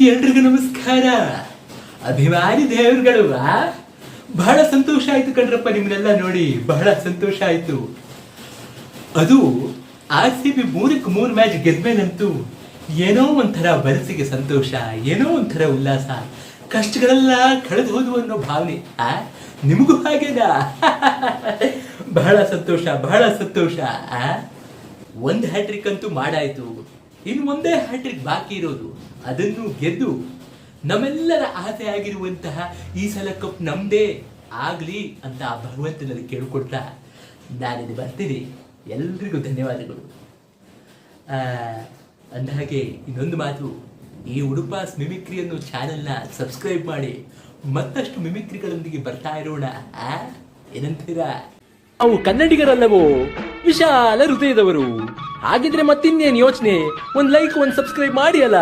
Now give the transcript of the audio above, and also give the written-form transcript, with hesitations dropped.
ಎಲ್ರಿಗೂ ನಮಸ್ಕಾರ. ಅಭಿಮಾನಿ ದೇವರುಗಳು, ಬಹಳ ಸಂತೋಷ ಆಯ್ತು ಕಣ್ರಪ್ಪ ನಿಮ್ಮನ್ನೆಲ್ಲ ನೋಡಿ, ಬಹಳ ಸಂತೋಷ ಆಯ್ತು. ಅದು RCB 3-3 ಮ್ಯಾಚ್ ಗೆದ್ಮೇಲಂತೂ ಏನೋ ಒಂಥರ ಮನಸ್ಸಿಗೆ ಸಂತೋಷ, ಏನೋ ಒಂಥರ ಉಲ್ಲಾಸ, ಕಷ್ಟಗಳೆಲ್ಲ ಕಳೆದು ಹೋದವು ಅನ್ನೋ ಭಾವನೆ. ನಿಮಗೂ ಹಾಗೇನಾ? ಬಹಳ ಸಂತೋಷ, ಬಹಳ ಸಂತೋಷ. ಒಂದು ಹ್ಯಾಟ್ರಿಕ್ ಅಂತೂ ಮಾಡಾಯ್ತು, ಇನ್ನು ಒಂದೇ ಹ್ಯಾಟ್ರಿಕ್ ಬಾಕಿ ಇರೋದು. ಅದನ್ನು ಗೆದ್ದು ನಮ್ಮೆಲ್ಲರ ಆಸೆ ಆಗಿರುವಂತಹ ಈ ಸಲ ಕಪ್ ನಮ್ದೇ ಆಗ್ಲಿ ಅಂತ ಆ ಭಗವಂತನಲ್ಲಿ ಕೇಳ್ಕೊಡ್ತಾ ನಾನಿದು ಬರ್ತೀನಿ. ಎಲ್ರಿಗೂ ಧನ್ಯವಾದಗಳು. ಅಂದಹಾಗೆ ಇನ್ನೊಂದು ಮಾತು, ಈ ಉಡುಪಾಸ್ ಮಿಮಿಕ್ರಿ ಅನ್ನೋ ಚಾನೆಲ್ನ ಸಬ್ಸ್ಕ್ರೈಬ್ ಮಾಡಿ ಮತ್ತಷ್ಟು ಮಿಮಿಕ್ರಿಗಳೊಂದಿಗೆ ಬರ್ತಾ ಇರೋಣ. ಏನಂತೀರಾ? ನಾವು ಕನ್ನಡಿಗರಲ್ಲವೋ, ವಿಶಾಲ ಹೃದಯದವರು. ಹಾಗಿದ್ರೆ ಮತ್ತಿನ್ನೇನು ಯೋಚನೆ, ಒಂದ್ ಲೈಕ್, ಒಂದ್ ಸಬ್ಸ್ಕ್ರೈಬ್ ಮಾಡಿ ಅಲ್ಲ.